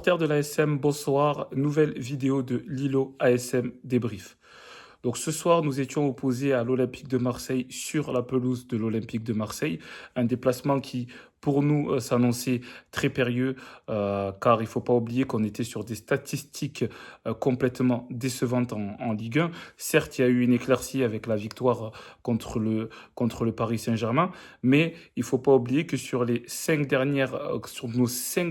supporters de l'ASM, bonsoir. Nouvelle vidéo de Lilo ASM débrief. Donc ce soir, nous étions opposés à l'Olympique de Marseille sur la pelouse de l'Olympique de Marseille. Un déplacement qui, pour nous, s'annonçait très périlleux, car il ne faut pas oublier qu'on était sur des statistiques complètement décevantes en Ligue 1. Certes, il y a eu une éclaircie avec la victoire contre le Paris Saint-Germain, mais il ne faut pas oublier que sur nos 5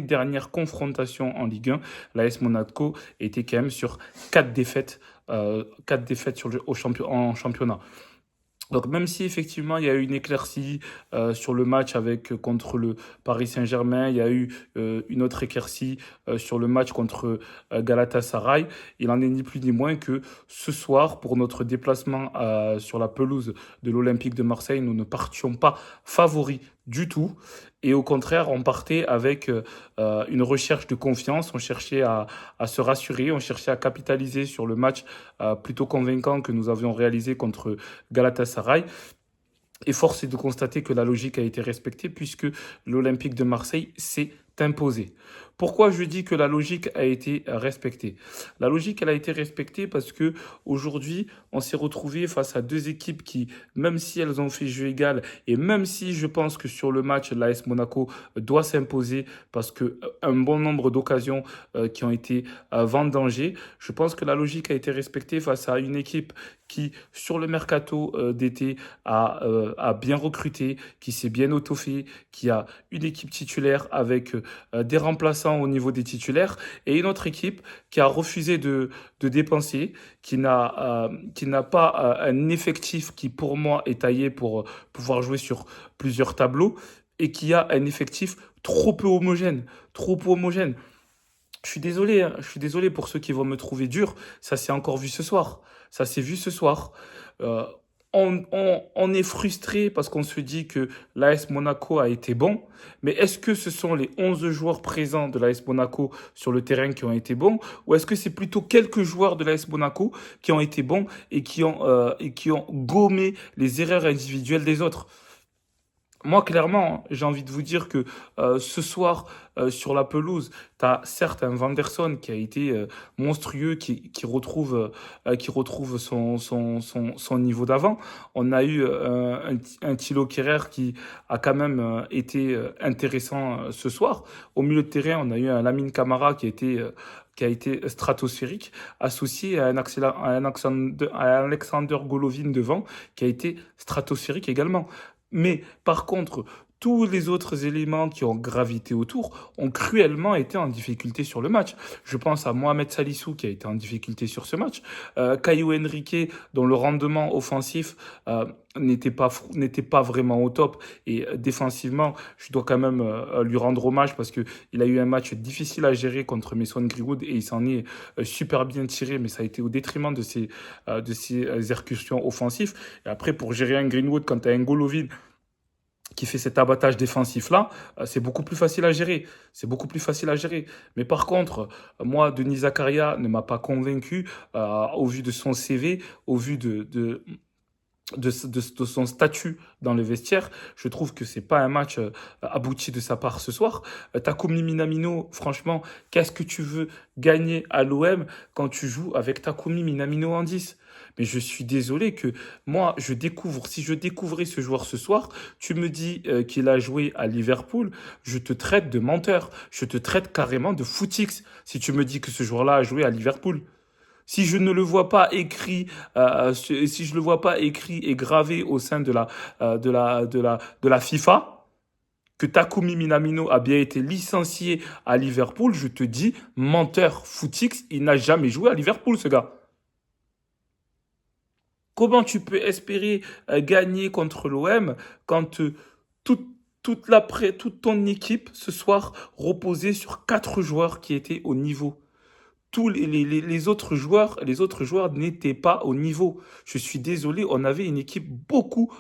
dernières confrontations en Ligue 1, l'AS Monaco était quand même sur 4 défaites 4 défaites en championnat. Donc même si effectivement il y a eu une éclaircie sur le match contre le Paris Saint-Germain, il y a eu une autre éclaircie sur le match contre Galatasaray, il en est ni plus ni moins que ce soir, pour notre déplacement sur la pelouse de l'Olympique de Marseille, nous ne partions pas favoris du tout. Et au contraire, on partait avec une recherche de confiance, on cherchait à se rassurer, on cherchait à capitaliser sur le match plutôt convaincant que nous avions réalisé contre Galatasaray. Et force est de constater que la logique a été respectée puisque l'Olympique de Marseille s'est imposé. Pourquoi je dis que la logique a été respectée? La logique, elle a été respectée parce que aujourd'hui, on s'est retrouvé face à deux équipes qui, même si elles ont fait jeu égal, et même si je pense que sur le match, l'AS Monaco doit s'imposer parce que un bon nombre d'occasions qui ont été vendangées, je pense que la logique a été respectée face à une équipe qui, sur le mercato d'été, a bien recruté, qui s'est bien autofait, qui a une équipe titulaire avec des remplaçants au niveau des titulaires et une autre équipe qui a refusé de dépenser, qui n'a pas un effectif qui pour moi est taillé pour pouvoir jouer sur plusieurs tableaux et qui a un effectif trop peu homogène, trop peu homogène. Je suis désolé, hein, je suis désolé pour ceux qui vont me trouver dur. Ça s'est encore vu ce soir. Ça s'est vu ce soir. Euh, on est frustré parce qu'on se dit que l'AS Monaco a été bon. Mais est-ce que ce sont les 11 joueurs présents de l'AS Monaco sur le terrain qui ont été bons? Ou est-ce que c'est plutôt quelques joueurs de l'AS Monaco qui ont été bons et qui ont gommé les erreurs individuelles des autres? Moi, clairement, j'ai envie de vous dire que ce soir, sur la pelouse, tu as certes un Vanderson qui a été monstrueux, qui retrouve son niveau d'avant. On a eu un Thilo Kehrer qui a quand même été intéressant ce soir. Au milieu de terrain, on a eu un Lamine Camara qui a été stratosphérique, associé à un Alexander Golovin devant, qui a été stratosphérique également. Mais par contre, tous les autres éléments qui ont gravité autour ont cruellement été en difficulté sur le match. Je pense à Mohamed Salissou qui a été en difficulté sur ce match, Caio Henrique dont le rendement offensif n'était pas vraiment au top et défensivement, je dois quand même lui rendre hommage parce que il a eu un match difficile à gérer contre Mason Greenwood et il s'en est super bien tiré, mais ça a été au détriment de ses exécutions offensives. Et après, pour gérer un Greenwood quand tu as un Golovin qui fait cet abattage défensif-là, c'est beaucoup plus facile à gérer. C'est beaucoup plus facile à gérer. Mais par contre, moi, Denis Zakaria ne m'a pas convaincu au vu de son CV, au vu de son statut dans le vestiaire. Je trouve que c'est pas un match abouti de sa part ce soir. Takumi Minamino, franchement, qu'est-ce que tu veux gagner à l'OM quand tu joues avec Takumi Minamino en 10? Mais je suis désolé que moi, si je découvrais ce joueur ce soir, tu me dis qu'il a joué à Liverpool, je te traite de menteur. Je te traite carrément de footix si tu me dis que ce joueur-là a joué à Liverpool. Si je ne le vois pas écrit, si je le vois pas écrit et gravé au sein de la FIFA, que Takumi Minamino a bien été licencié à Liverpool, je te dis, menteur, footix, il n'a jamais joué à Liverpool, ce gars. Comment tu peux espérer gagner contre l'OM quand toute, toute ton équipe ce soir reposait sur 4 joueurs qui étaient au niveau? Tous les autres joueurs n'étaient pas au niveau. Je suis désolé, on avait une équipe beaucoup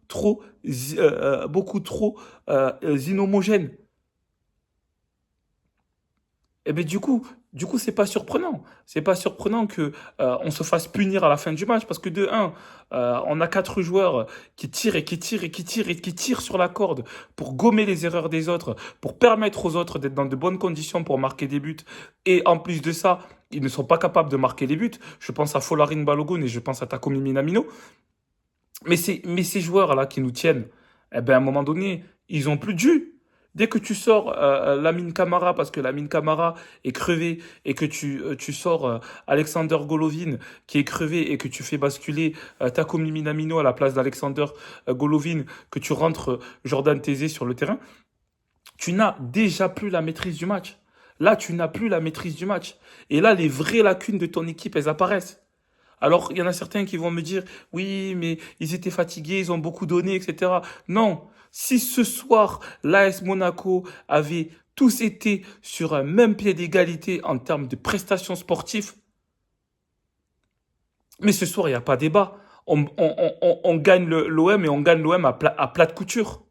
trop inhomogène. Et bien du coup, Du coup, c'est pas surprenant. C'est pas surprenant que on se fasse punir à la fin du match parce que de un, on a quatre joueurs qui tirent et qui tirent et qui tirent et qui tirent sur la corde pour gommer les erreurs des autres, pour permettre aux autres d'être dans de bonnes conditions pour marquer des buts. Et en plus de ça, ils ne sont pas capables de marquer les buts. Je pense à Folarin Balogun et je pense à Takumi Minamino. Mais ces joueurs-là qui nous tiennent, eh ben, à un moment donné, ils ont plus de jus. Dès que tu sors Lamine Camara, parce que Lamine Camara est crevé, et que tu sors Alexander Golovin, qui est crevé, et que tu fais basculer Takumi Minamino à la place d'Alexander Golovin, que tu rentres Jordan Tézé sur le terrain, tu n'as déjà plus la maîtrise du match. Là, tu n'as plus la maîtrise du match. Et là, les vraies lacunes de ton équipe, elles apparaissent. Alors, il y en a certains qui vont me dire, oui, mais ils étaient fatigués, ils ont beaucoup donné, etc. Non, si ce soir, l'AS Monaco avait tous été sur un même pied d'égalité en termes de prestations sportives, mais ce soir, il n'y a pas débat. On gagne l'OM et on gagne l'OM à plat de couture.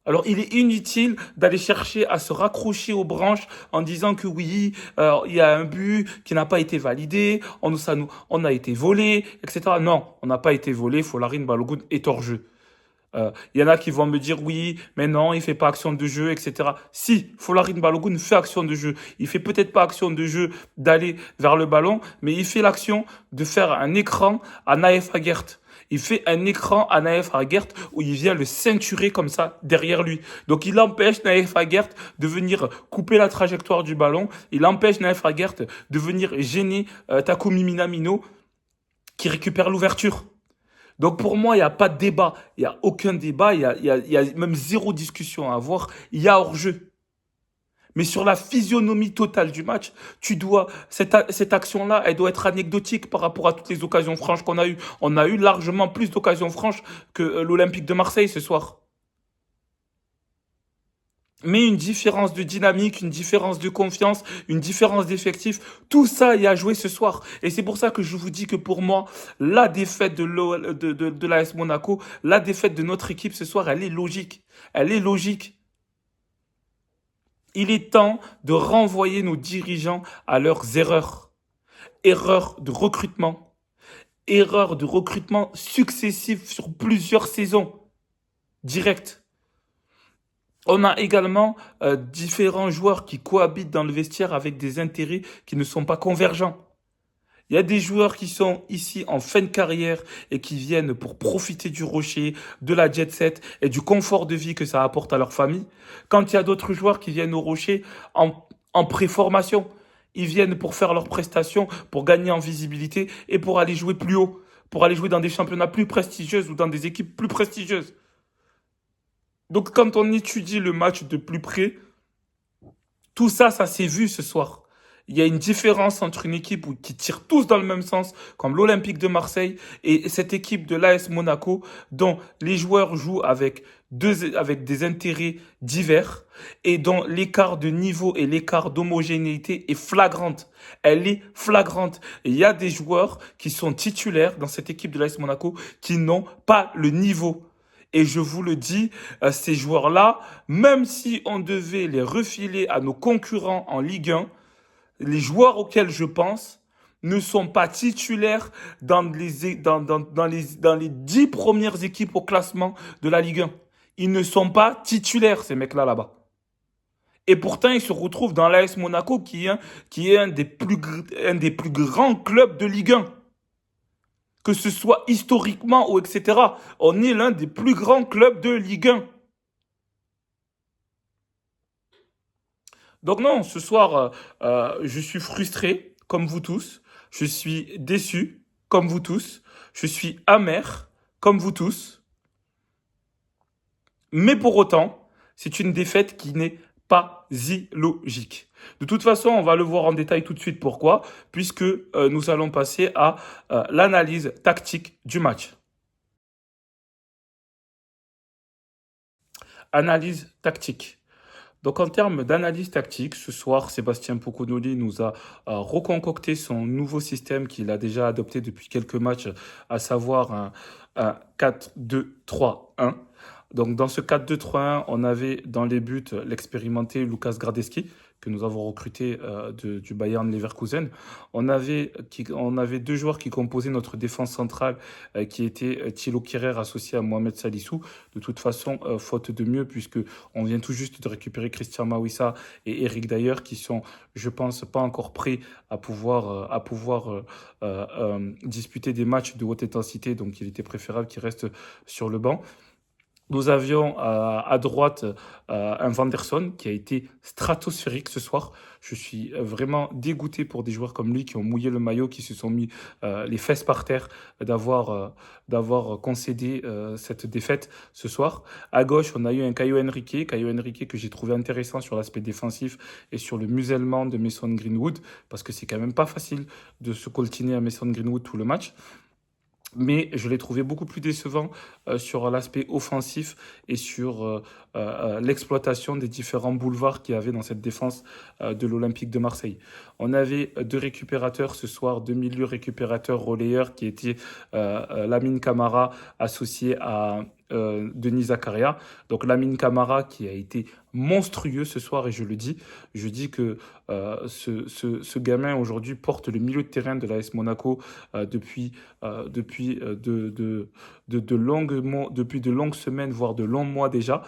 Alors, il est inutile d'aller chercher à se raccrocher aux branches en disant que oui, il y a un but qui n'a pas été validé, on a été volé, etc. Non, on n'a pas été volé, Folarin Balogun est hors jeu. Il y en a qui vont me dire oui, mais non, il fait pas action de jeu, etc. Si, Folarin Balogun fait action de jeu. Il fait peut-être pas action de jeu d'aller vers le ballon, mais il fait l'action de faire un écran à Naef Aguert. Il fait un écran à Naef Aguert où il vient le ceinturer comme ça derrière lui. Donc il empêche Naef Aguert de venir couper la trajectoire du ballon. Il empêche Naef Aguert de venir gêner Takumi Minamino qui récupère l'ouverture. Donc pour moi, il n'y a pas de débat. Il n'y a aucun débat. Il y a même zéro discussion à avoir. Il y a hors-jeu. Mais sur la physionomie totale du match, cette action-là, elle doit être anecdotique par rapport à toutes les occasions franches qu'on a eues. On a eu largement plus d'occasions franches que l'Olympique de Marseille ce soir. Mais une différence de dynamique, une différence de confiance, une différence d'effectif, tout ça y a joué ce soir. Et c'est pour ça que je vous dis que pour moi, la défaite de l'AS Monaco, la défaite de notre équipe ce soir, elle est logique. Elle est logique. Il est temps de renvoyer nos dirigeants à leurs erreurs. Erreurs de recrutement. Erreurs de recrutement successives sur plusieurs saisons. Directes. On a également différents joueurs qui cohabitent dans le vestiaire avec des intérêts qui ne sont pas convergents. Il y a des joueurs qui sont ici en fin de carrière et qui viennent pour profiter du rocher, de la jet set et du confort de vie que ça apporte à leur famille. Quand il y a d'autres joueurs qui viennent au rocher en préformation, ils viennent pour faire leurs prestations, pour gagner en visibilité et pour aller jouer plus haut, pour aller jouer dans des championnats plus prestigieux ou dans des équipes plus prestigieuses. Donc quand on étudie le match de plus près, tout ça, ça s'est vu ce soir. Il y a une différence entre une équipe qui tire tous dans le même sens, comme l'Olympique de Marseille, et cette équipe de l'AS Monaco, dont les joueurs jouent avec des intérêts divers, et dont l'écart de niveau et l'écart d'homogénéité est flagrante. Elle est flagrante. Et il y a des joueurs qui sont titulaires dans cette équipe de l'AS Monaco qui n'ont pas le niveau. Et je vous le dis, ces joueurs-là, même si on devait les refiler à nos concurrents en Ligue 1, les joueurs auxquels je pense ne sont pas titulaires dans les 10 premières équipes au classement de la Ligue 1. Ils ne sont pas titulaires, ces mecs-là, là-bas. Et pourtant, ils se retrouvent dans l'AS Monaco, qui est un des plus grands clubs de Ligue 1. Que ce soit historiquement ou etc. On est l'un des plus grands clubs de Ligue 1. Donc non, ce soir, je suis frustré, comme vous tous. Je suis déçu, comme vous tous. Je suis amer, comme vous tous. Mais pour autant, c'est une défaite qui n'est pas illogique. De toute façon, on va le voir en détail tout de suite pourquoi, puisque nous allons passer à l'analyse tactique du match. Analyse tactique. Donc en termes d'analyse tactique, ce soir, Sébastien Poconoli nous a reconcocté son nouveau système qu'il a déjà adopté depuis quelques matchs, à savoir un 4-2-3-1. Donc dans ce 4-2-3-1, on avait dans les buts l'expérimenté Lucas Gradeschi, que nous avons recruté du Bayern Leverkusen. On avait deux joueurs qui composaient notre défense centrale, qui étaient Thilo Kehrer associé à Mohamed Salissou. De toute façon, faute de mieux, puisque on vient tout juste de récupérer Christian Mawissa et Eric Dyer, qui sont, je pense, pas encore prêts à pouvoir disputer des matchs de haute intensité. Donc, il était préférable qu'ils restent sur le banc. Nous avions à droite un Vanderson qui a été stratosphérique ce soir. Je suis vraiment dégoûté pour des joueurs comme lui qui ont mouillé le maillot, qui se sont mis les fesses par terre d'avoir d'avoir concédé cette défaite ce soir. À gauche, on a eu un Caio Henrique que j'ai trouvé intéressant sur l'aspect défensif et sur le musellement de Mason Greenwood, parce que c'est quand même pas facile de se coltiner à Mason Greenwood tout le match, mais je l'ai trouvé beaucoup plus décevant sur l'aspect offensif et sur l'exploitation des différents boulevards qu'il y avait dans cette défense de l'Olympique de Marseille. On avait deux récupérateurs ce soir, deux milieux récupérateurs relayeurs qui étaient Lamine Camara associé à Denis Zakaria. Donc Lamine Camara qui a été monstrueux ce soir, et je dis que ce gamin aujourd'hui porte le milieu de terrain de l'AS Monaco depuis de longues semaines, voire de longs mois déjà.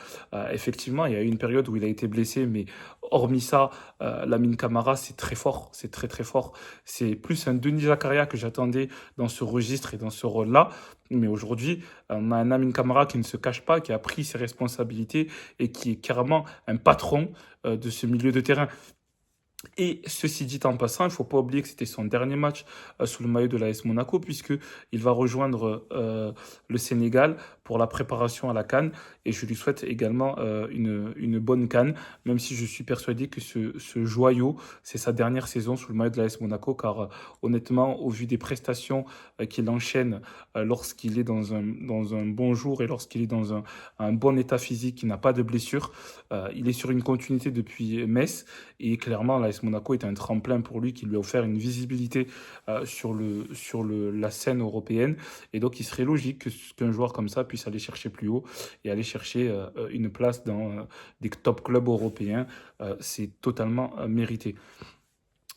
Effectivement, il y a eu une période où il a été blessé, mais hormis ça, Lamine Camara, c'est très fort, c'est très très fort. C'est plus un Denis Zakaria que j'attendais dans ce registre et dans ce rôle-là. Mais aujourd'hui, on a un Lamine Camara qui ne se cache pas, qui a pris ses responsabilités et qui est carrément un patron de ce milieu de terrain. Et ceci dit en passant, il ne faut pas oublier que c'était son dernier match sous le maillot de l'AS Monaco, puisqu'il va rejoindre le Sénégal pour la préparation à la CAN. Et je lui souhaite également une bonne CAN, même si je suis persuadé que ce joyau, c'est sa dernière saison sous le maillot de l'AS Monaco, car honnêtement, au vu des prestations qu'il enchaîne lorsqu'il est dans un bon jour et lorsqu'il est dans un bon état physique, qui n'a pas de blessure, il est sur une continuité depuis Metz. Et clairement, l'AS Monaco est un tremplin pour lui qui lui a offert une visibilité la scène européenne. Et donc, il serait logique qu'un joueur comme ça puisse aller chercher plus haut et aller chercher une place dans des top clubs européens. C'est totalement mérité.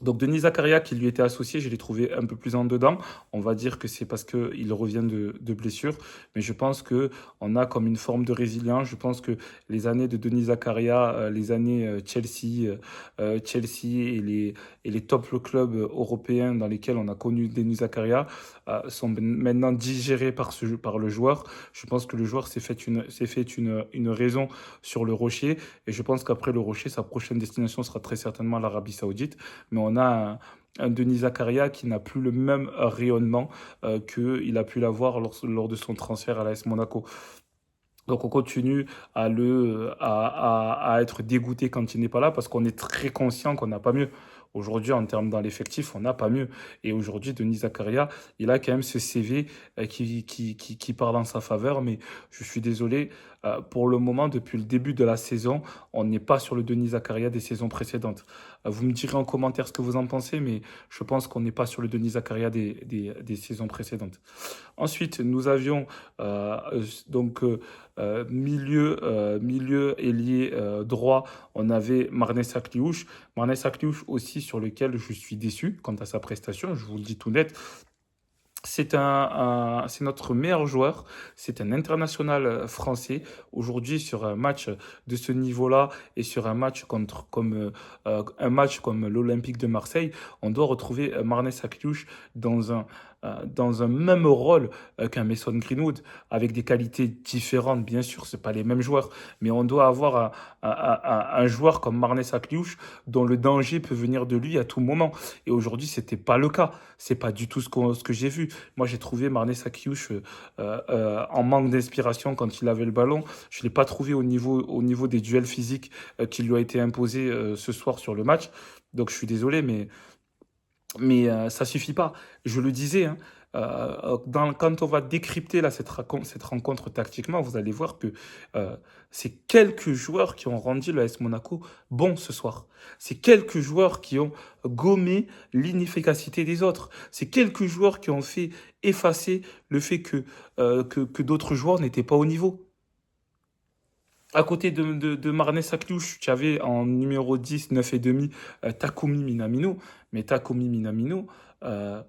Donc Denis Zakaria qui lui était associé, je l'ai trouvé un peu plus en dedans. On va dire que c'est parce qu'il revient de blessure, mais je pense que on a comme une forme de résilience. Je pense que les années de Denis Zakaria, les années Chelsea et les top clubs européens dans lesquels on a connu Denis Zakaria sont maintenant digérés par le joueur. Je pense que le joueur s'est fait une raison sur le Rocher, et je pense qu'après le Rocher, sa prochaine destination sera très certainement l'Arabie Saoudite. Mais on a un Denis Zakaria qui n'a plus le même rayonnement qu'il a pu l'avoir lors de son transfert à l'AS Monaco. Donc on continue à être dégoûté quand il n'est pas là, parce qu'on est très conscient qu'on n'a pas mieux. Aujourd'hui, en termes dans l'effectif, on n'a pas mieux. Et aujourd'hui, Denis Zakaria, il a quand même ce CV qui parle en sa faveur. Mais je suis désolé, pour le moment, depuis le début de la saison, on n'est pas sur le Denis Zakaria des saisons précédentes. Vous me direz en commentaire ce que vous en pensez, mais je pense qu'on n'est pas sur le Denis Zakaria des saisons précédentes. Ensuite, nous avions milieu ailier droit, on avait Marnez Sakliouche. Marnez Sakliouche aussi, sur lequel je suis déçu quant à sa prestation, je vous le dis tout net. C'est notre meilleur joueur, c'est un international français. Aujourd'hui, sur un match de ce niveau-là et sur un match comme l'Olympique de Marseille, on doit retrouver Marnez Sakliouche dans un même rôle qu'un Mason Greenwood, avec des qualités différentes, bien sûr, c'est pas les mêmes joueurs, mais on doit avoir un joueur comme Marnez Sakliouche dont le danger peut venir de lui à tout moment. Et aujourd'hui, c'était pas le cas. C'est pas du tout ce que j'ai vu. Moi, j'ai trouvé Marnez Sakliouche en manque d'inspiration quand il avait le ballon. Je l'ai pas trouvé au niveau des duels physiques qui lui a été imposé ce soir sur le match. Donc, je suis désolé, mais ça suffit pas. Je le disais, hein, quand on va décrypter là, cette rencontre tactiquement, vous allez voir que c'est quelques joueurs qui ont rendu le AS Monaco bon ce soir. C'est quelques joueurs qui ont gommé l'inefficacité des autres. C'est quelques joueurs qui ont fait effacer le fait que d'autres joueurs n'étaient pas au niveau. À côté de Marnez Saklouche, tu avais en numéro 10, 9 et demi, Takumi Minamino. Mais Takumi Minamino, euh,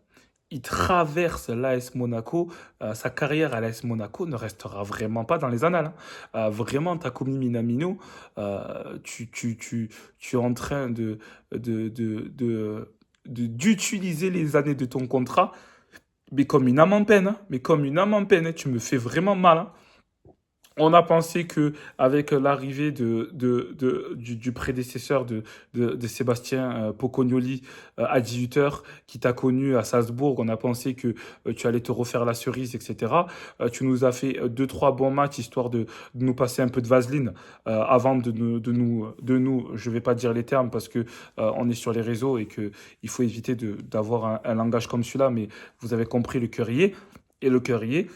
il traverse l'AS Monaco. Sa carrière à l'AS Monaco ne restera vraiment pas dans les annales, hein. Vraiment, Takumi Minamino, tu es en train de, de, de, d'utiliser les années de ton contrat, mais comme une âme en peine, hein. Mais comme une âme en peine, hein. Tu me fais vraiment mal, hein. On a pensé que avec l'arrivée du prédécesseur de Sébastien Pocognoli à 18 heures, qui t'a connu à Salzbourg, on a pensé que tu allais te refaire la cerise, etc. Tu nous as fait deux, trois bons matchs, histoire de nous passer un peu de vaseline avant je vais pas dire les termes parce que on est sur les réseaux et que il faut éviter d'avoir un langage comme celui-là, mais vous avez compris le cœurier. Et le cœurier,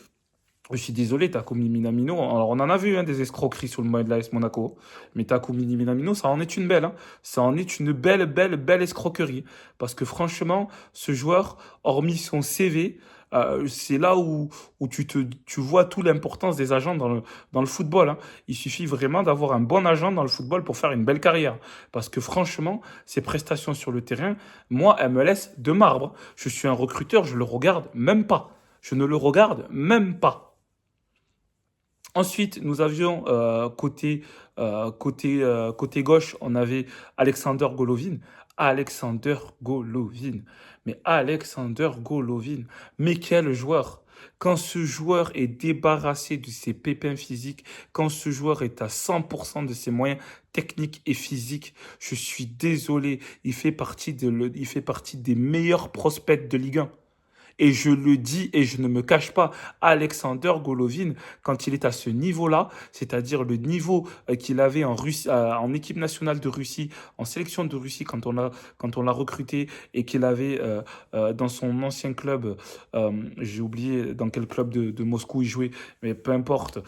je suis désolé, Takumi Minamino. Alors, on en a vu hein, des escroqueries sur le maillot de l'AS Monaco. Mais Takumi Minamino, ça en est une belle, hein. Ça en est une belle, belle, belle escroquerie. Parce que franchement, ce joueur, hormis son CV, c'est là où tu vois toute l'importance des agents dans le football, hein. Il suffit vraiment d'avoir un bon agent dans le football pour faire une belle carrière. Parce que franchement, ses prestations sur le terrain, moi, elles me laissent de marbre. Je suis un recruteur, je le regarde même pas. Je ne le regarde même pas. Ensuite, nous avions côté gauche, on avait Alexander Golovin. Alexander Golovin. Mais Alexander Golovin, mais quel joueur! Quand ce joueur est débarrassé de ses pépins physiques, quand ce joueur est à 100% de ses moyens techniques et physiques, je suis désolé, il fait partie des meilleurs prospects de Ligue 1. Et je le dis et je ne me cache pas, Alexander Golovin, quand il est à ce niveau-là, c'est-à-dire le niveau qu'il avait en Russie, en équipe nationale de Russie, en sélection de Russie quand on l'a recruté et qu'il avait dans son ancien club, j'ai oublié dans quel club de Moscou il jouait, mais peu importe,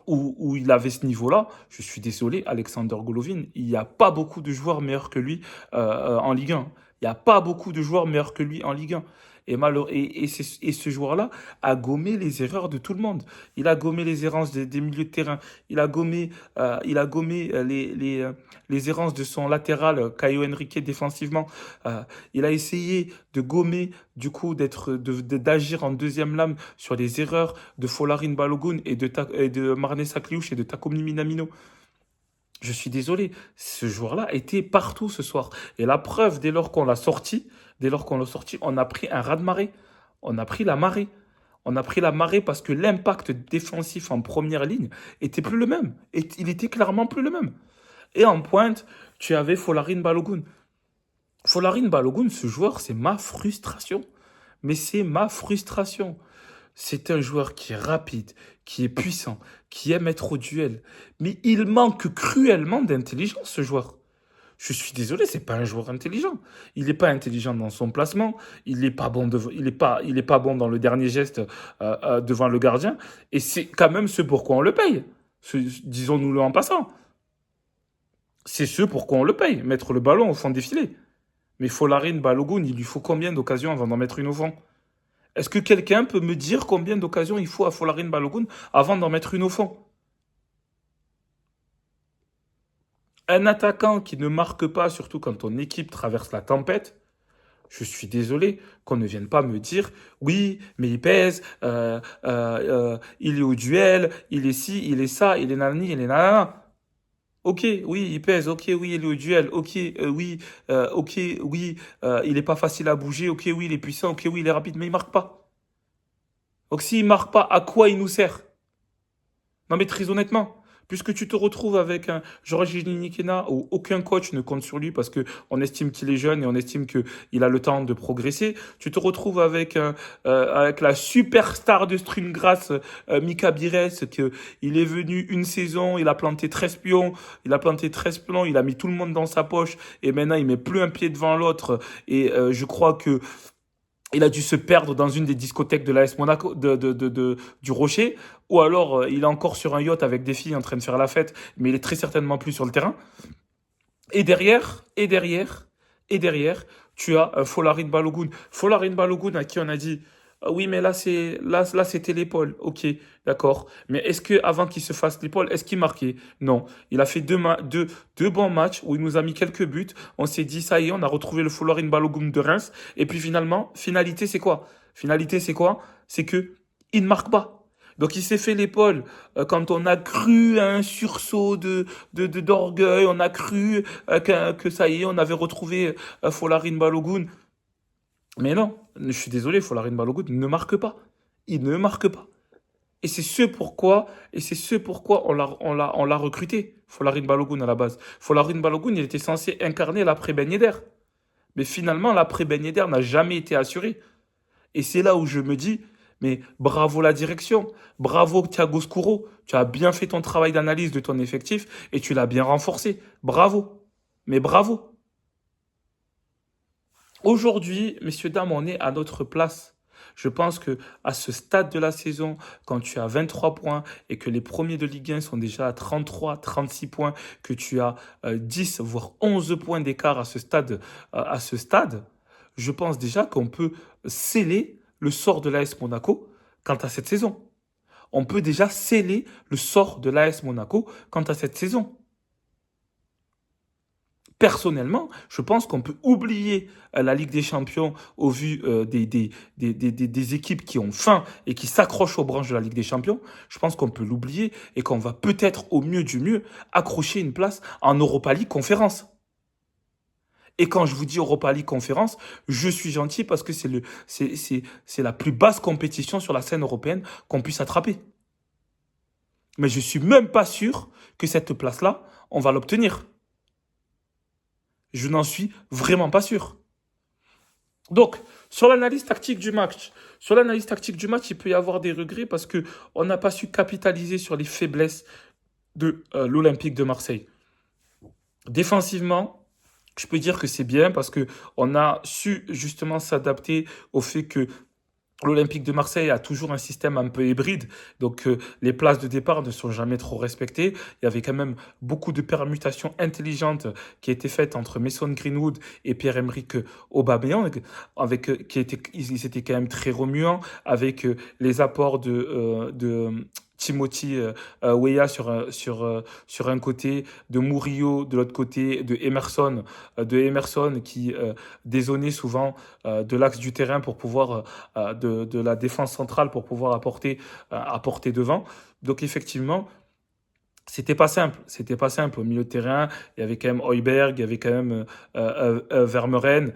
où il avait ce niveau-là, je suis désolé, Alexander Golovin, il n'y a pas beaucoup de joueurs meilleurs que lui en Ligue 1. Il n'y a pas beaucoup de joueurs meilleurs que lui en Ligue 1. Et ce joueur-là a gommé les erreurs de tout le monde. Il a gommé les errances des milieux de terrain. Il a gommé les errances de son latéral, Caio Henrique, défensivement. Il a essayé de gommer, du coup, d'agir en deuxième lame sur les erreurs de Folarin Balogun et de Marnez Sakliouche et de Takumi Minamino. Je suis désolé, ce joueur-là était partout ce soir. Et la preuve, dès lors qu'on l'a sorti, on a pris un raz-de-marée. On a pris la marée. On a pris la marée parce que l'impact défensif en première ligne était plus le même. Et il était clairement plus le même. Et en pointe, tu avais Folarin Balogun. Folarin Balogun, ce joueur, c'est ma frustration. Mais c'est ma frustration. C'est un joueur qui est rapide, qui est puissant, qui aime être au duel. Mais il manque cruellement d'intelligence, ce joueur. Je suis désolé, c'est pas un joueur intelligent. Il n'est pas intelligent dans son placement. Il n'est pas bon il est pas bon dans le dernier geste devant le gardien. Et c'est quand même ce pourquoi on le paye. Disons-nous-le en passant. C'est ce pourquoi on le paye. Mettre le ballon au fond des filets. Mais Folarin Balogun, il lui faut combien d'occasions avant d'en mettre une au fond? Est-ce que quelqu'un peut me dire combien d'occasions il faut à Folarin Balogun avant d'en mettre une au fond? Un attaquant qui ne marque pas, surtout quand ton équipe traverse la tempête, je suis désolé qu'on ne vienne pas me dire oui, mais il pèse, il est au duel, il est ci, il est ça, il est nani, il est nanana. Ok, oui, il pèse, ok, oui, il est au duel, ok, oui, ok, oui, il est pas facile à bouger, ok, oui, il est puissant, ok, oui, il est rapide, mais il marque pas. Donc s'il marque pas, à quoi il nous sert? Non mais très honnêtement, puisque tu te retrouves avec un Georges Nikena où aucun coach ne compte sur lui parce que on estime qu'il est jeune et on estime qu'il a le temps de progresser, tu te retrouves avec la superstar de Strumgrass, Mika Bires, que il est venu une saison, il a planté 13 pions, il a mis tout le monde dans sa poche et maintenant il met plus un pied devant l'autre et je crois que il a dû se perdre dans une des discothèques de l'AS Monaco, du Rocher, ou alors il est encore sur un yacht avec des filles en train de faire la fête, mais il est très certainement plus sur le terrain. Et derrière, tu as Folarin Balogun. Folarin Balogun, à qui on a dit, Ah oui, mais là c'était l'épaule. Ok, d'accord. Mais est-ce que avant qu'il se fasse l'épaule, est-ce qu'il marquait? Non. Il a fait deux bons matchs où il nous a mis quelques buts. On s'est dit, ça y est, on a retrouvé le Folarin Balogun de Reims. Et puis finalement, finalité, c'est quoi? Finalité, c'est quoi? C'est que il ne marque pas. Donc il s'est fait l'épaule quand on a cru à un sursaut d'orgueil, on a cru que ça y est, on avait retrouvé Folarin Balogun. Mais non, je suis désolé, Folarin Balogun ne marque pas. Il ne marque pas. Et c'est ce pourquoi on l'a recruté, Folarin Balogun à la base. Folarin Balogun, il était censé incarner l'après Ben Yedder. Mais finalement, l'après Ben Yedder n'a jamais été assuré. Et c'est là où je me dis, mais bravo la direction, bravo Thiago Scuro, tu as bien fait ton travail d'analyse de ton effectif et tu l'as bien renforcé. Bravo. Mais bravo. Aujourd'hui, messieurs, dames, on est à notre place. Je pense que à ce stade de la saison, quand tu as 23 points et que les premiers de Ligue 1 sont déjà à 33, 36 points, que tu as 10 voire 11 points d'écart à ce stade, je pense déjà qu'on peut sceller le sort de l'AS Monaco quant à cette saison. On peut déjà sceller le sort de l'AS Monaco quant à cette saison. Personnellement, je pense qu'on peut oublier la Ligue des Champions au vu des équipes qui ont faim et qui s'accrochent aux branches de la Ligue des Champions. Je pense qu'on peut l'oublier et qu'on va peut-être, au mieux du mieux, accrocher une place en Europa League Conférence. Et quand je vous dis Europa League Conférence, je suis gentil parce que c'est la plus basse compétition sur la scène européenne qu'on puisse attraper. Mais je suis même pas sûr que cette place-là, on va l'obtenir. Je n'en suis vraiment pas sûr. Donc, sur l'analyse tactique du match, il peut y avoir des regrets parce que on n'a pas su capitaliser sur les faiblesses de l'Olympique de Marseille. Défensivement, je peux dire que c'est bien parce que on a su justement s'adapter au fait que l'Olympique de Marseille a toujours un système un peu hybride, donc les places de départ ne sont jamais trop respectées. Il y avait quand même beaucoup de permutations intelligentes qui étaient faites entre Mason Greenwood et Pierre-Emerick Aubameyang, ils étaient quand même très remuants avec les apports de Timothy Weah sur un côté, de Murillo de l'autre côté, de Emerson qui dézonnait souvent de l'axe du terrain pour pouvoir de la défense centrale pour pouvoir apporter devant. Donc effectivement, c'était pas simple. C'était pas simple. Au milieu de terrain, il y avait quand même Højbjerg, il y avait quand même Vermeuren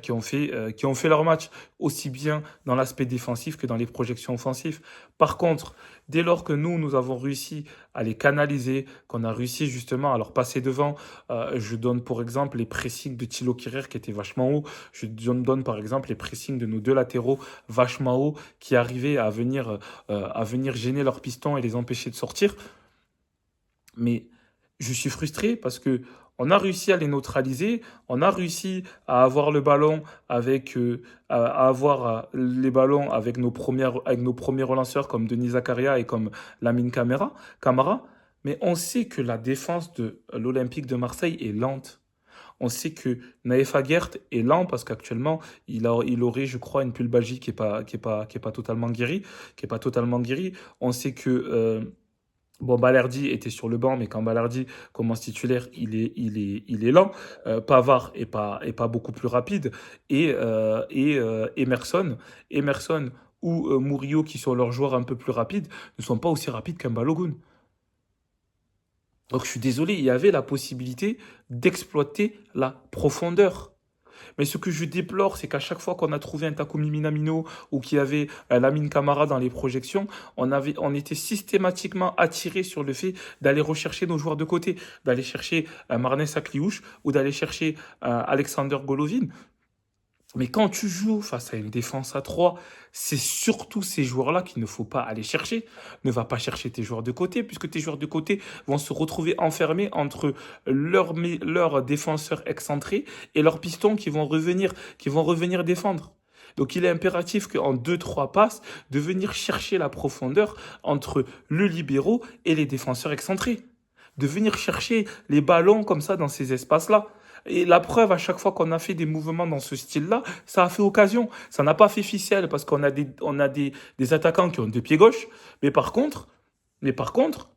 qui ont fait leur match aussi bien dans l'aspect défensif que dans les projections offensives. Par contre, dès lors que nous avons réussi à les canaliser, qu'on a réussi justement à leur passer devant, je donne pour exemple les pressings de Thilo Kehrer qui étaient vachement hauts. Je donne par exemple les pressings de nos deux latéraux vachement hauts qui arrivaient à venir gêner leurs pistons et les empêcher de sortir. Mais je suis frustré parce que on a réussi à les neutraliser, on a réussi à avoir le ballon à avoir les ballons avec nos premiers relanceurs comme Denis Zakaria et comme Lamine Camara, mais on sait que la défense de l'Olympique de Marseille est lente. On sait que Naïf Aguerd est lent parce qu'actuellement, il aurait, je crois, une pubalgie qui est pas totalement guérie, qui est pas totalement guérie. On sait que bon, Balerdi était sur le banc, mais quand Balerdi commence titulaire, il est lent. Pavard est pas beaucoup plus rapide. Et Emerson ou Murillo, qui sont leurs joueurs un peu plus rapides, ne sont pas aussi rapides qu'un Balogun. Donc je suis désolé, il y avait la possibilité d'exploiter la profondeur. Mais ce que je déplore, c'est qu'à chaque fois qu'on a trouvé un Takumi Minamino ou qu'il y avait Lamine Camara dans les projections, on était systématiquement attiré sur le fait d'aller rechercher nos joueurs de côté, d'aller chercher Marnez Sakliouche ou d'aller chercher Alexander Golovin. Mais quand tu joues face à une défense à 3, c'est surtout ces joueurs-là qu'il ne faut pas aller chercher. Ne va pas chercher tes joueurs de côté, puisque tes joueurs de côté vont se retrouver enfermés entre leurs défenseurs excentrés et leurs pistons qui vont revenir défendre. Donc il est impératif qu'en deux trois passes, de venir chercher la profondeur entre le libéraux et les défenseurs excentrés. De venir chercher les ballons comme ça dans ces espaces-là. Et la preuve, à chaque fois qu'on a fait des mouvements dans ce style-là, ça a fait occasion. Ça n'a pas fait ficelle parce qu'on a des attaquants qui ont des pieds gauches. Mais par contre, mais par contre,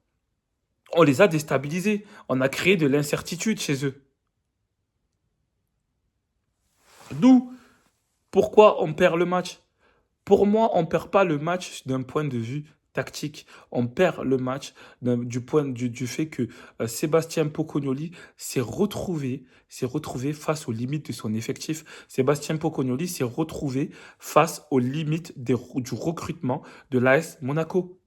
on les a déstabilisés. On a créé de l'incertitude chez eux. D'où pourquoi on perd le match. Pour moi, on ne perd pas le match d'un point de vue tactique. On perd le match du fait que Sébastien Pocognoli s'est retrouvé face aux limites de son effectif. Sébastien Pocognoli s'est retrouvé face aux limites du recrutement de l'AS Monaco.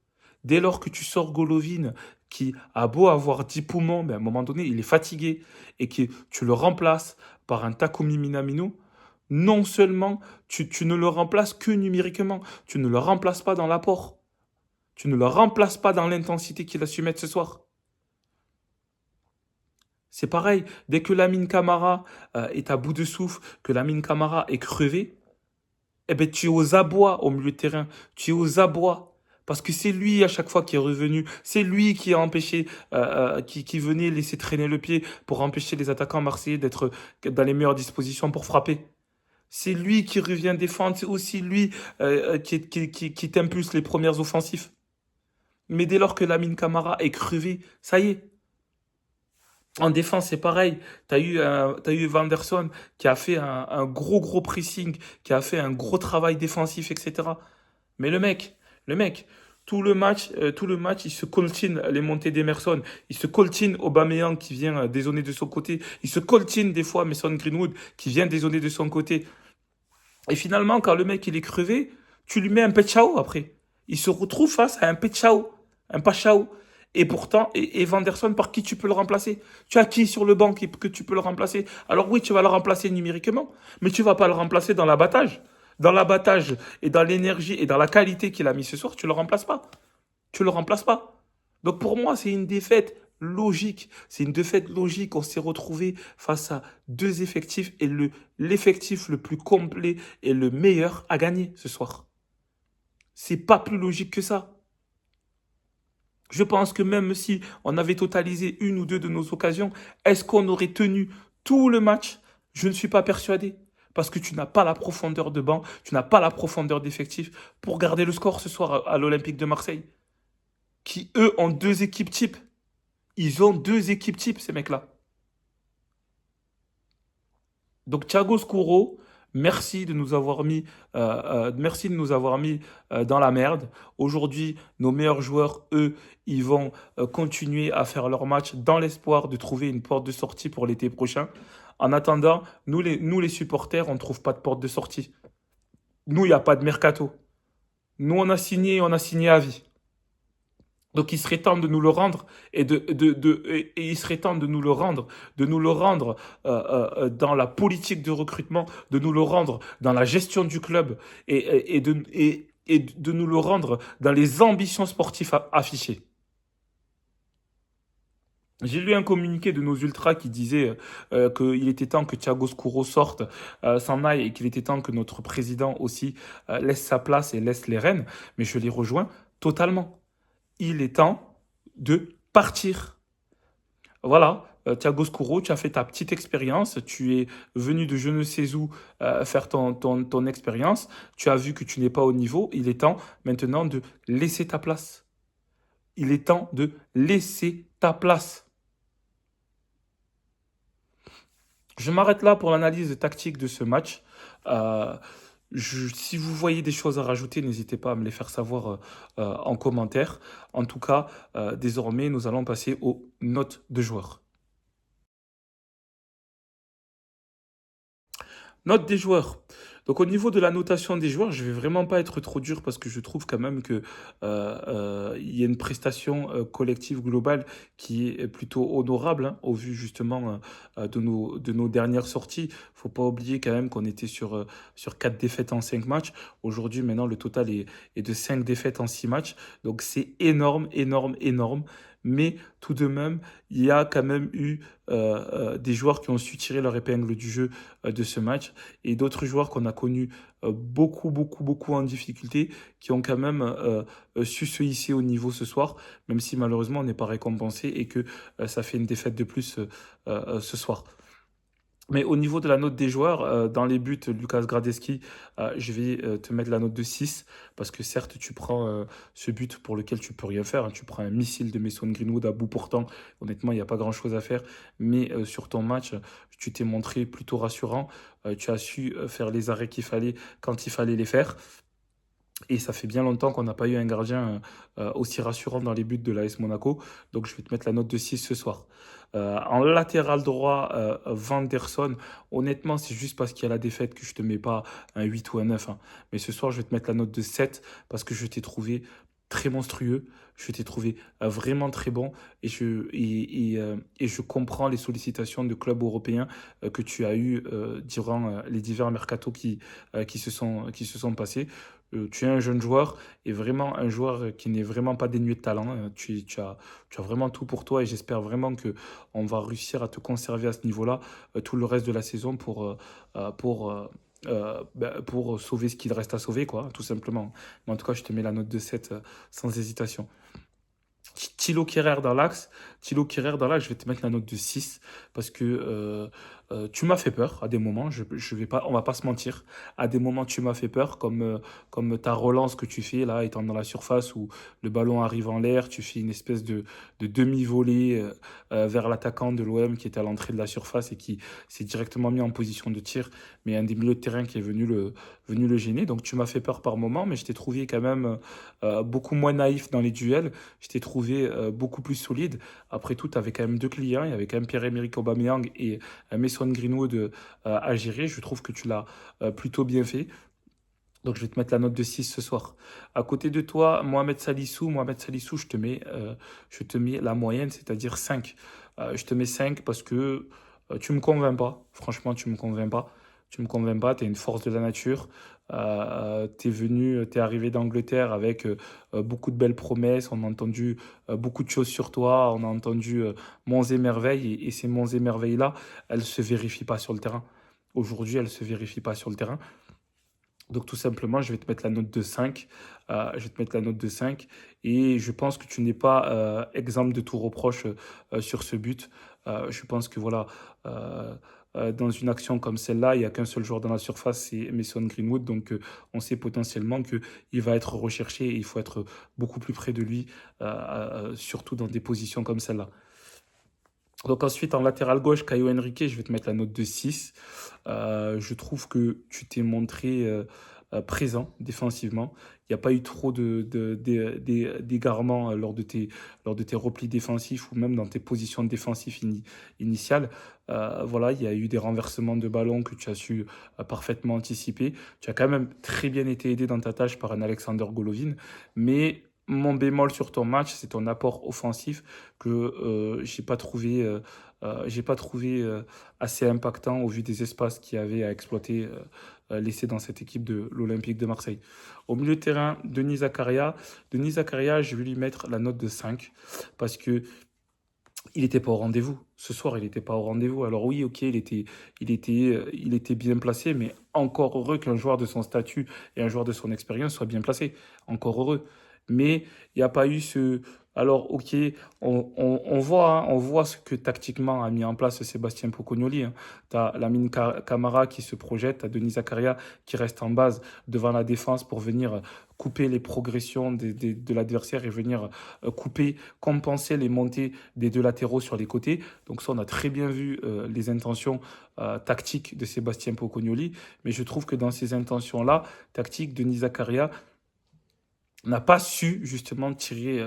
Dès lors que tu sors Golovin, qui a beau avoir 10 poumons, mais à un moment donné, il est fatigué, et que tu le remplaces par un Takumi Minamino, non seulement tu ne le remplaces que numériquement, tu ne le remplaces pas dans l'apport, tu ne le remplaces pas dans l'intensité qu'il a su mettre ce soir. C'est pareil, dès que Lamine Camara est à bout de souffle, que Lamine Camara est crevé, eh ben, tu es aux abois au milieu de terrain, tu es aux abois. Parce que c'est lui à chaque fois qui est revenu, c'est lui qui a empêché, qui venait laisser traîner le pied pour empêcher les attaquants marseillais d'être dans les meilleures dispositions pour frapper. C'est lui qui revient défendre, c'est aussi lui qui t'impulse les premières offensives. Mais dès lors que Lamine Camara est crevé, ça y est. En défense, c'est pareil. T'as eu Vanderson qui a fait un gros pressing, qui a fait un gros travail défensif, etc. Mais le mec, tout le match, il se coltine les montées d'Emerson, il se coltine Aubameyang qui vient dézonner de son côté, il se coltine des fois Mason Greenwood qui vient dézonner de son côté. Et finalement, quand le mec il est crevé, tu lui mets un Pechao après. Il se retrouve face à un Pechao, un Pachao. Et pourtant, et Vanderson, par qui tu peux le remplacer? Tu as qui sur le banc que tu peux le remplacer? Alors oui, tu vas le remplacer numériquement, mais tu vas pas le remplacer dans l'abattage. Dans l'abattage et dans l'énergie et dans la qualité qu'il a mis ce soir, tu le remplaces pas. Tu le remplaces pas. Donc pour moi, c'est une défaite logique. C'est une défaite logique. On s'est retrouvé face à deux effectifs et l'effectif le plus complet et le meilleur a gagné ce soir. C'est pas plus logique que ça. Je pense que même si on avait totalisé une ou deux de nos occasions, est-ce qu'on aurait tenu tout le match? Je ne suis pas persuadé. Parce que tu n'as pas la profondeur de banc, tu n'as pas la profondeur d'effectif pour garder le score ce soir à l'Olympique de Marseille. Qui, eux, ont deux équipes types. Ils ont deux équipes types, ces mecs-là. Donc Thiago Scuro, merci de nous avoir mis dans la merde. Aujourd'hui, nos meilleurs joueurs, eux, ils vont continuer à faire leur match dans l'espoir de trouver une porte de sortie pour l'été prochain. En attendant, nous les supporters, on ne trouve pas de porte de sortie. Nous, il n'y a pas de mercato. Nous, on a signé à vie. Donc il serait temps de nous le rendre et il serait temps de nous le rendre dans la politique de recrutement, de nous le rendre dans la gestion du club et de nous le rendre dans les ambitions sportives affichées. J'ai lu un communiqué de nos ultras qui disait qu'il était temps que Thiago Scuro sorte, s'en aille et qu'il était temps que notre président aussi laisse sa place et laisse les rênes. Mais je les rejoins totalement. Il est temps de partir. Voilà, Thiago Scuro, tu as fait ta petite expérience, tu es venu de je ne sais où faire ton expérience, tu as vu que tu n'es pas au niveau, il est temps maintenant de laisser ta place. Il est temps de laisser ta place. Je m'arrête là pour l'analyse tactique de ce match. Euh, si vous voyez des choses à rajouter, n'hésitez pas à me les faire savoir en commentaire. En tout cas, désormais, nous allons passer aux notes de joueurs. Note des joueurs. Donc au niveau de la notation des joueurs, je vais vraiment pas être trop dur parce que je trouve quand même que il y a une prestation collective globale qui est plutôt honorable hein, au vu justement de nos dernières sorties. Faut pas oublier quand même qu'on était sur 4 défaites en 5 matchs. Aujourd'hui, maintenant, le total est de 5 défaites en 6 matchs. Donc c'est énorme, énorme, énorme. Mais tout de même, il y a quand même eu des joueurs qui ont su tirer leur épingle du jeu de ce match et d'autres joueurs qu'on a connus beaucoup en difficulté qui ont quand même su se hisser au niveau ce soir, même si malheureusement on n'est pas récompensé et que ça fait une défaite de plus ce soir. Mais au niveau de la note des joueurs, dans les buts, Lucas Gradeschi, je vais te mettre la note de 6 parce que certes, tu prends ce but pour lequel tu peux rien faire, hein. Tu prends un missile de Mason Greenwood à bout portant. Honnêtement, il n'y a pas grand-chose à faire. Mais sur ton match, tu t'es montré plutôt rassurant. Tu as su faire les arrêts qu'il fallait quand il fallait les faire. Et ça fait bien longtemps qu'on n'a pas eu un gardien aussi rassurant dans les buts de l'AS Monaco. Donc je vais te mettre la note de 6 ce soir. En latéral droit, Vanderson, honnêtement, c'est juste parce qu'il y a la défaite que je te mets pas un 8 ou un 9, hein. Mais ce soir, je vais te mettre la note de 7 parce que je t'ai trouvé très monstrueux. Je t'ai trouvé vraiment très bon et je comprends les sollicitations de clubs européens que tu as eues durant les divers mercatos qui se sont passés. Tu es un jeune joueur et vraiment un joueur qui n'est vraiment pas dénué de talent, hein. Tu as vraiment tout pour toi et j'espère vraiment que on va réussir à te conserver à ce niveau-là tout le reste de la saison euh, pour, euh, pour sauver ce qu'il reste à sauver, quoi, tout simplement. Mais en tout cas, je te mets la note de 7 sans hésitation. Thilo Kehrer dans l'axe. Thilo Kehrer dans l'axe, je vais te mettre la note de 6 parce que tu m'as fait peur à des moments. Je vais pas, on va pas se mentir. À des moments, tu m'as fait peur, comme ta relance que tu fais là, étant dans la surface où le ballon arrive en l'air, tu fais une espèce de demi-volée vers l'attaquant de l'OM qui était à l'entrée de la surface et qui s'est directement mis en position de tir, mais un des milieux de terrain qui est venu le gêner. Donc tu m'as fait peur par moments, mais je t'ai trouvé quand même beaucoup moins naïf dans les duels. Je t'ai trouvé beaucoup plus solide. Après tout, tu avais quand même deux clients. Il y avait quand même Pierre-Emerick Aubameyang et Mason Greenwood à gérer. Je trouve que tu l'as plutôt bien fait. Donc je vais te mettre la note de 6 ce soir. À côté de toi, Mohamed Salissou, je te mets la moyenne, c'est-à-dire 5. Je te mets 5 parce que tu me convaincs pas. Franchement, tu me convaincs pas. Tu me convaincs pas, tu es une force de la nature. T'es arrivé d'Angleterre avec beaucoup de belles promesses. On a entendu beaucoup de choses sur toi. On a entendu monts et merveilles. Et ces monts et merveilles-là, elles ne se vérifient pas sur le terrain. Aujourd'hui, elles ne se vérifient pas sur le terrain. Donc tout simplement, je vais te mettre la note de 5. Je vais te mettre la note de 5. Et je pense que tu n'es pas exempt de tout reproche sur ce but. Je pense que voilà, dans une action comme celle-là, il n'y a qu'un seul joueur dans la surface, c'est Mason Greenwood. Donc on sait potentiellement qu'il va être recherché et il faut être beaucoup plus près de lui, surtout dans des positions comme celle-là. Donc ensuite, en latéral gauche, Caio Henrique, je vais te mettre la note de 6. Je trouve que tu t'es montré présent défensivement. Il n'y a pas eu trop d'égarements lors de tes replis défensifs ou même dans tes positions défensives initiales. Voilà, il y a eu des renversements de ballon que tu as su parfaitement anticiper. Tu as quand même très bien été aidé dans ta tâche par un Alexander Golovin, mais mon bémol sur ton match, c'est ton apport offensif que j'ai pas trouvé assez impactant au vu des espaces qu'il y avait à exploiter, laissés dans cette équipe de l'Olympique de Marseille. Au milieu de terrain, Denis Zakaria. Denis Zakaria, je vais lui mettre la note de 5 parce que il n'était pas au rendez-vous. Ce soir, il n'était pas au rendez-vous. Alors oui, ok, il était bien placé, mais encore heureux qu'un joueur de son statut et un joueur de son expérience soit bien placé. Encore heureux. Mais il n'y a pas eu ce... Alors ok, on voit ce que tactiquement a mis en place Sébastien Pocognoli, hein. Tu as Lamine Camara qui se projette, tu as Denis Zakaria qui reste en base devant la défense pour venir couper les progressions de l'adversaire et venir compenser les montées des deux latéraux sur les côtés. Donc ça, on a très bien vu les intentions tactiques de Sébastien Pocognoli. Mais je trouve que dans ces intentions-là, tactiques, Denis Zakaria n'a pas su justement tirer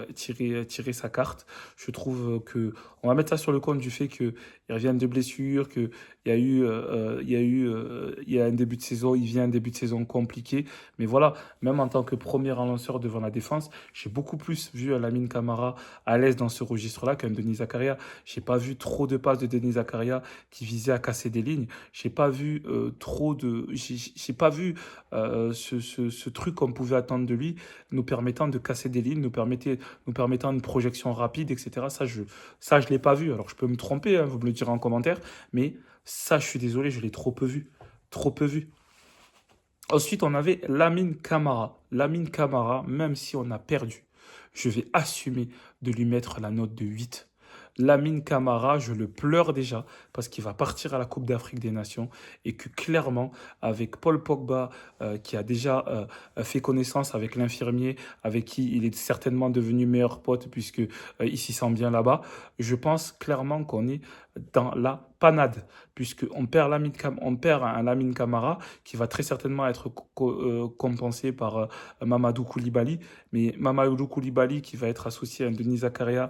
sa carte. Je trouve que on va mettre ça sur le compte du fait qu'il revient de blessure, il y a un début de saison, il vient un début de saison compliqué. Mais voilà, même en tant que premier lanceur devant la défense, j'ai beaucoup plus vu un Lamine Camara à l'aise dans ce registre-là qu'un Denis Zakaria. J'ai pas vu trop de passes de Denis Zakaria qui visaient à casser des lignes. J'ai pas vu ce truc qu'on pouvait attendre de lui nous permettant de casser des lignes, nous permettant une projection rapide, etc. Ça, je l'ai pas vu. Alors, je peux me tromper, hein, vous me le direz en commentaire, mais ça, je suis désolé, je l'ai trop peu vu. Trop peu vu. Ensuite, on avait Lamine Camara. Lamine Camara, même si on a perdu, je vais assumer de lui mettre la note de 8. Lamine Camara, je le pleure déjà parce qu'il va partir à la Coupe d'Afrique des Nations et que clairement, avec Paul Pogba, qui a déjà fait connaissance avec l'infirmier, avec qui il est certainement devenu meilleur pote puisque il s'y sent bien là-bas, je pense clairement qu'on est dans la panade puisqu'on perd, on perd un Lamine Camara qui va très certainement être compensé par Mamadou Koulibaly, mais Mamadou Koulibaly qui va être associé à Denis Zakaria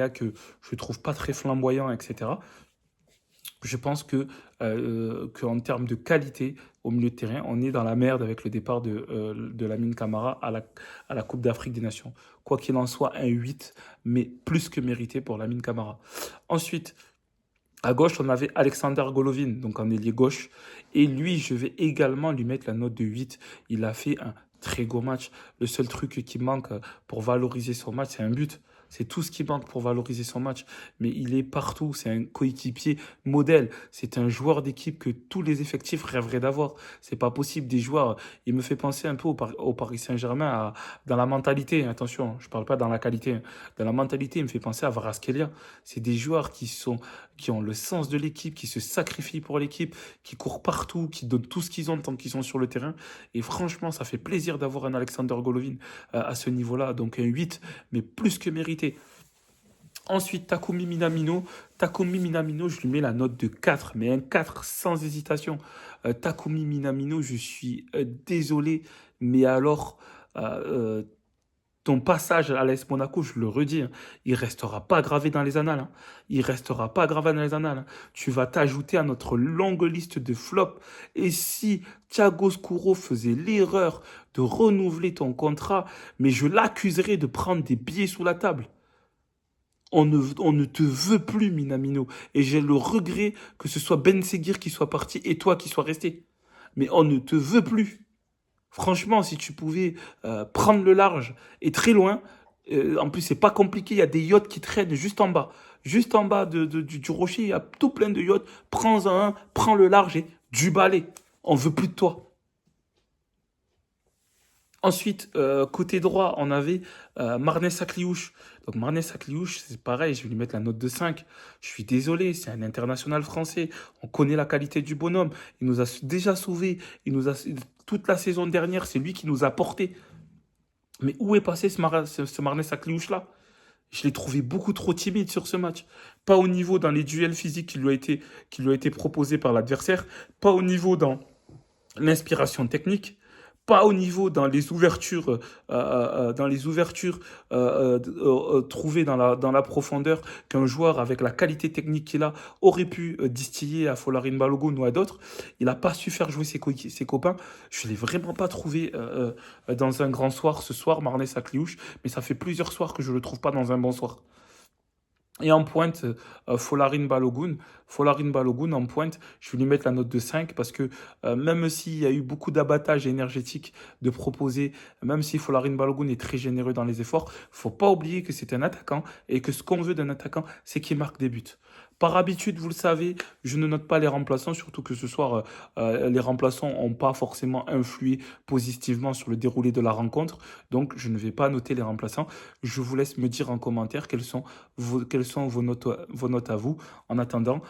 que je trouve pas très flamboyant, etc. Je pense qu'en termes de qualité au milieu de terrain, on est dans la merde avec le départ de Lamine Camara à la Coupe d'Afrique des Nations. Quoi qu'il en soit, un 8, mais plus que mérité pour Lamine Camara. Ensuite, à gauche, on avait Alexander Golovin, donc en ailier gauche. Et lui, je vais également lui mettre la note de 8. Il a fait un très gros match. Le seul truc qui manque pour valoriser son match, c'est un but. C'est tout ce qui manque pour valoriser son match. Mais il est partout. C'est un coéquipier modèle. C'est un joueur d'équipe que tous les effectifs rêveraient d'avoir. C'est pas possible. Des joueurs, il me fait penser un peu au Paris Saint-Germain dans la mentalité. Attention, je parle pas dans la qualité. Dans la mentalité, il me fait penser à Kvaratskhelia. C'est des joueurs qui ont le sens de l'équipe, qui se sacrifient pour l'équipe, qui courent partout, qui donnent tout ce qu'ils ont tant qu'ils sont sur le terrain. Et franchement, ça fait plaisir d'avoir un Alexander Golovin à ce niveau-là. Donc un 8, mais plus que mérité. Ensuite, Takumi Minamino. Takumi Minamino, je lui mets la note de 4, mais un 4 sans hésitation. Takumi Minamino, je suis désolé, mais alors, euh, ton passage à l'AS Monaco, je le redis, hein, il restera pas gravé dans les annales. Hein. Il restera pas gravé dans les annales. Hein. Tu vas t'ajouter à notre longue liste de flops. Et si Thiago Scuro faisait l'erreur de renouveler ton contrat, mais je l'accuserai de prendre des billets sous la table. On ne te veut plus, Minamino. Et j'ai le regret que ce soit Ben Seguir qui soit parti et toi qui sois resté. Mais on ne te veut plus. Franchement, si tu pouvais prendre le large et très loin, en plus, c'est pas compliqué, il y a des yachts qui traînent juste en bas. Juste en bas du rocher, il y a tout plein de yachts. Prends-en un, prends le large et du balai. On veut plus de toi. Ensuite, côté droit, on avait Marnès Sakliouche. Donc Marnès Sakliouche, c'est pareil, je vais lui mettre la note de 5. Je suis désolé, c'est un international français. On connaît la qualité du bonhomme. Il nous a déjà sauvés. Toute la saison dernière, c'est lui qui nous a portés. Mais où est passé ce Marnès Sakliouche-là? Je l'ai trouvé beaucoup trop timide sur ce match. Pas au niveau dans les duels physiques qui lui a été proposés par l'adversaire. Pas au niveau dans l'inspiration technique, pas au niveau dans les ouvertures trouvées dans la profondeur qu'un joueur avec la qualité technique qu'il a aurait pu distiller à Folarin Balogun ou à d'autres. Il n'a pas su faire jouer ses copains. Je ne l'ai vraiment pas trouvé dans un grand soir ce soir, Marnès Sakliouche, mais ça fait plusieurs soirs que je ne le trouve pas dans un bon soir. Et en pointe, Folarin Balogun. Folarin Balogun, en pointe, je vais lui mettre la note de 5 parce que même s'il y a eu beaucoup d'abattage énergétique de proposer, même si Folarin Balogun est très généreux dans les efforts, faut pas oublier que c'est un attaquant et que ce qu'on veut d'un attaquant, c'est qu'il marque des buts. Par habitude, vous le savez, je ne note pas les remplaçants, surtout que ce soir, les remplaçants n'ont pas forcément influé positivement sur le déroulé de la rencontre. Donc, je ne vais pas noter les remplaçants. Je vous laisse me dire en commentaire quelles sont vos notes à vous. En attendant,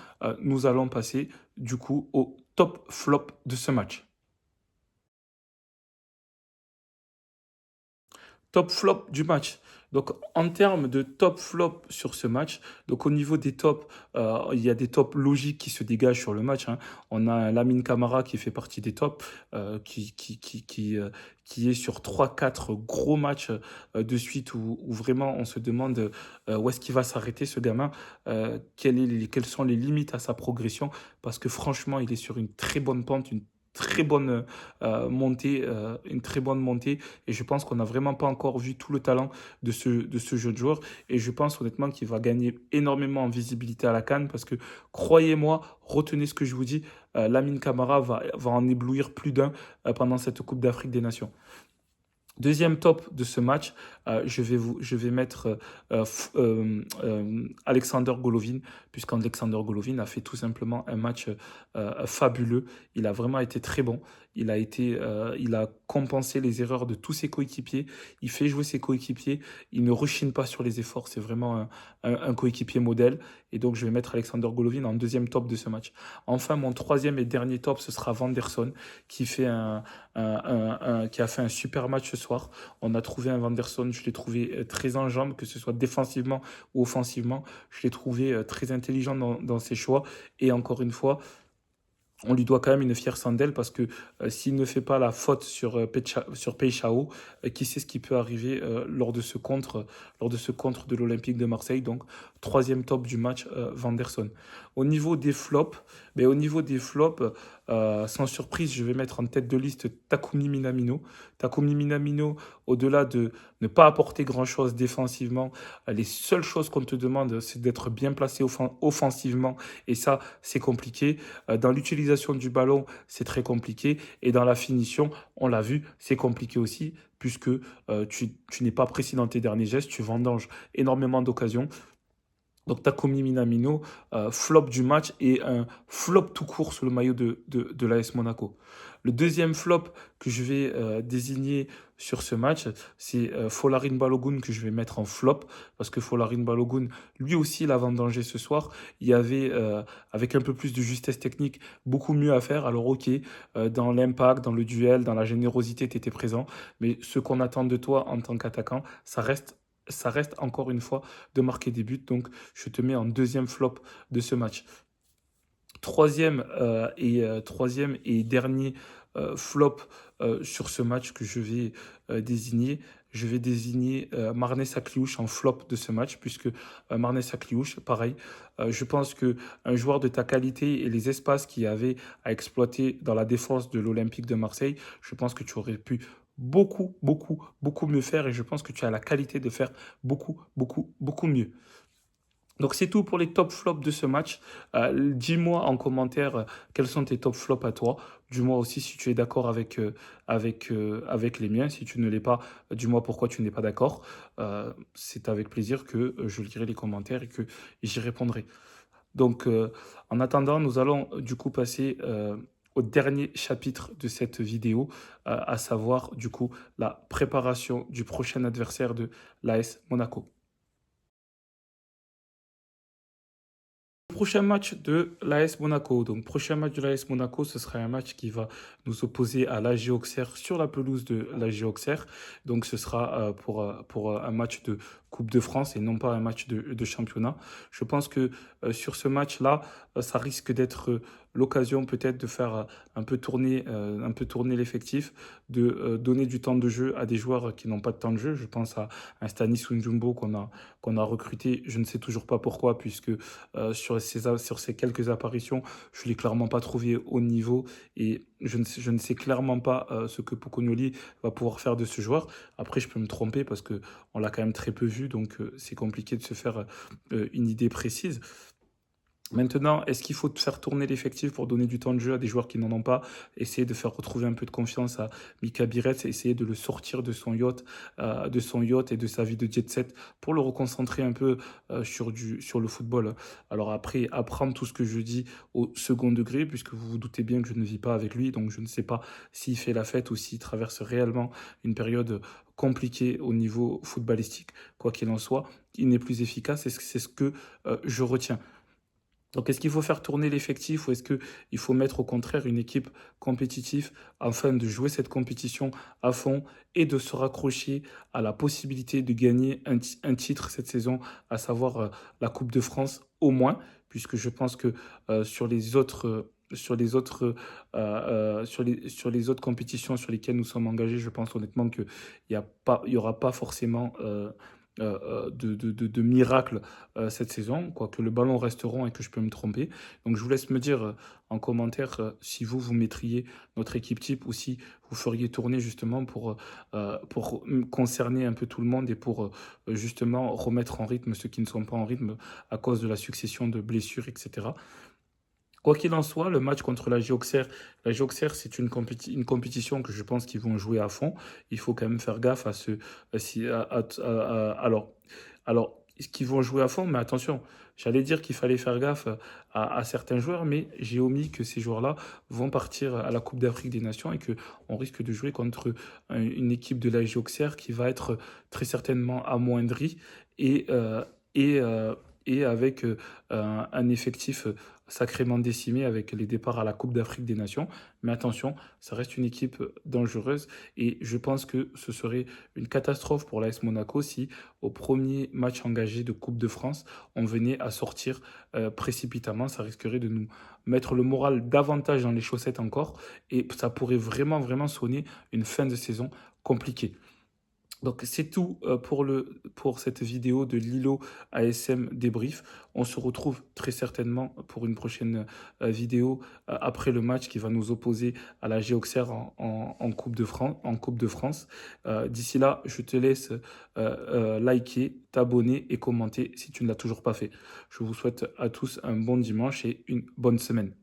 nous allons passer du coup au top flop de ce match. Top flop du match. Donc, en termes de top flop sur ce match, donc au niveau des tops, il y a des tops logiques qui se dégagent sur le match. Hein. On a un Lamine Camara qui fait partie des tops, qui est sur trois quatre gros matchs de suite où vraiment on se demande où est-ce qu'il va s'arrêter ce gamin, quelles sont les limites à sa progression, parce que franchement, il est sur une très bonne pente, très bonne une très bonne montée et je pense qu'on n'a vraiment pas encore vu tout le talent de ce jeune joueur et je pense honnêtement qu'il va gagner énormément en visibilité à la CAN parce que croyez-moi, retenez ce que je vous dis, Lamine Camara va en éblouir plus d'un pendant cette Coupe d'Afrique des Nations. Deuxième top de ce match, je vais mettre Alexander Golovin, puisqu'Alexander Golovin a fait tout simplement un match fabuleux. Il a vraiment été très bon. Il a compensé les erreurs de tous ses coéquipiers. Il fait jouer ses coéquipiers. Il ne rechigne pas sur les efforts. C'est vraiment un coéquipier modèle. Et donc, je vais mettre Alexander Golovin en deuxième top de ce match. Enfin, mon troisième et dernier top, ce sera Vanderson, qui fait qui a fait un super match ce soir. On a trouvé un Vanderson, je l'ai trouvé très en jambes, que ce soit défensivement ou offensivement. Je l'ai trouvé très intelligent dans ses choix. Et encore une fois, on lui doit quand même une fière chandelle parce que s'il ne fait pas la faute sur Peichao, qui sait ce qui peut arriver lors de ce contre de l'Olympique de Marseille. Donc, troisième top du match, Vanderson. Au niveau des flops, sans surprise, je vais mettre en tête de liste Takumi Minamino. Takumi Minamino, au-delà de ne pas apporter grand-chose défensivement, les seules choses qu'on te demande, c'est d'être bien placé offensivement. Et ça, c'est compliqué. Dans l'utilisation du ballon, c'est très compliqué. Et dans la finition, on l'a vu, c'est compliqué aussi, puisque tu n'es pas précis dans tes derniers gestes, tu vendanges énormément d'occasions. Donc Takumi Minamino, flop du match et un flop tout court sur le maillot de l'AS Monaco. Le deuxième flop que je vais désigner sur ce match, c'est Folarin Balogun que je vais mettre en flop, parce que Folarin Balogun, lui aussi, il a vendangé ce soir. Il y avait, avec un peu plus de justesse technique, beaucoup mieux à faire. Alors ok, dans l'impact, dans le duel, dans la générosité, tu étais présent, mais ce qu'on attend de toi en tant qu'attaquant, ça reste encore une fois de marquer des buts. Donc, je te mets en deuxième flop de ce match. Troisième et dernier flop sur ce match que je vais désigner. Je vais désigner Marnez Sakliouche en flop de ce match, puisque Marnez Sakliouche, pareil, je pense que un joueur de ta qualité et les espaces qu'il y avait à exploiter dans la défense de l'Olympique de Marseille, je pense que tu aurais pu beaucoup mieux faire et je pense que tu as la qualité de faire beaucoup mieux. Donc c'est tout pour les top flops de ce match. Dis-moi en commentaire quels sont tes top flops à toi. Dis-moi aussi si tu es d'accord avec les miens. Si tu ne l'es pas, dis-moi pourquoi tu n'es pas d'accord. C'est avec plaisir que je lirai les commentaires et que j'y répondrai. Donc en attendant, nous allons du coup passer au dernier chapitre de cette vidéo, à savoir du coup la préparation du prochain adversaire de l'AS Monaco. Prochain match de l'AS Monaco. Donc, prochain match de l'AS Monaco, ce sera un match qui va nous opposer à l'AG Auxerre sur la pelouse de l'AG Auxerre. Donc, ce sera pour un match de Coupe de France et non pas un match de championnat. Je pense que sur ce match-là, ça risque d'être l'occasion peut-être de faire un peu tourner l'effectif, de donner du temps de jeu à des joueurs qui n'ont pas de temps de jeu. Je pense à un Stanis Njumbo qu'on a recruté. Je ne sais toujours pas pourquoi, puisque sur ces quelques apparitions, je ne l'ai clairement pas trouvé au niveau et je ne sais clairement pas ce que Pocognoli va pouvoir faire de ce joueur. Après, je peux me tromper parce qu'on l'a quand même très peu vu, donc c'est compliqué de se faire une idée précise. Maintenant, est-ce qu'il faut faire tourner l'effectif pour donner du temps de jeu à des joueurs qui n'en ont pas? Essayer de faire retrouver un peu de confiance à Mika Biret, essayer de le sortir de son yacht et de sa vie de jet set pour le reconcentrer un peu sur le football. Alors après, apprendre tout ce que je dis au second degré, puisque vous vous doutez bien que je ne vis pas avec lui, donc je ne sais pas s'il fait la fête ou s'il traverse réellement une période compliquée au niveau footballistique. Quoi qu'il en soit, il n'est plus efficace et c'est ce que je retiens. Donc, est-ce qu'il faut faire tourner l'effectif ou est-ce qu'il faut mettre au contraire une équipe compétitive afin de jouer cette compétition à fond et de se raccrocher à la possibilité de gagner un titre cette saison, à savoir la Coupe de France au moins, puisque je pense que sur les autres compétitions sur lesquelles nous sommes engagés, je pense honnêtement il y aura pas forcément de miracle cette saison, quoique le ballon reste rond et que je peux me tromper. Donc je vous laisse me dire en commentaire si vous mettriez notre équipe type ou si vous feriez tourner justement pour concerner un peu tout le monde et pour justement remettre en rythme ceux qui ne sont pas en rythme à cause de la succession de blessures, etc. Quoi qu'il en soit, le match contre la Auxerre, c'est une compétition que je pense qu'ils vont jouer à fond. Il faut quand même faire gaffe à ce, si, alors, est-ce qu'ils vont jouer à fond, mais attention, j'allais dire qu'il fallait faire gaffe à certains joueurs, mais j'ai omis que ces joueurs-là vont partir à la Coupe d'Afrique des Nations et que on risque de jouer contre une équipe de la Auxerre qui va être très certainement amoindrie et, euh, et, euh, et avec un effectif sacrément décimé avec les départs à la Coupe d'Afrique des Nations. Mais attention, ça reste une équipe dangereuse et je pense que ce serait une catastrophe pour l'AS Monaco si au premier match engagé de Coupe de France, on venait à sortir précipitamment. Ça risquerait de nous mettre le moral davantage dans les chaussettes encore et ça pourrait vraiment, vraiment sonner une fin de saison compliquée. Donc c'est tout pour cette vidéo de Lilo ASM débrief. On se retrouve très certainement pour une prochaine vidéo après le match qui va nous opposer à la Géoxer en Coupe de France. D'ici là, je te laisse liker, t'abonner et commenter si tu ne l'as toujours pas fait. Je vous souhaite à tous un bon dimanche et une bonne semaine.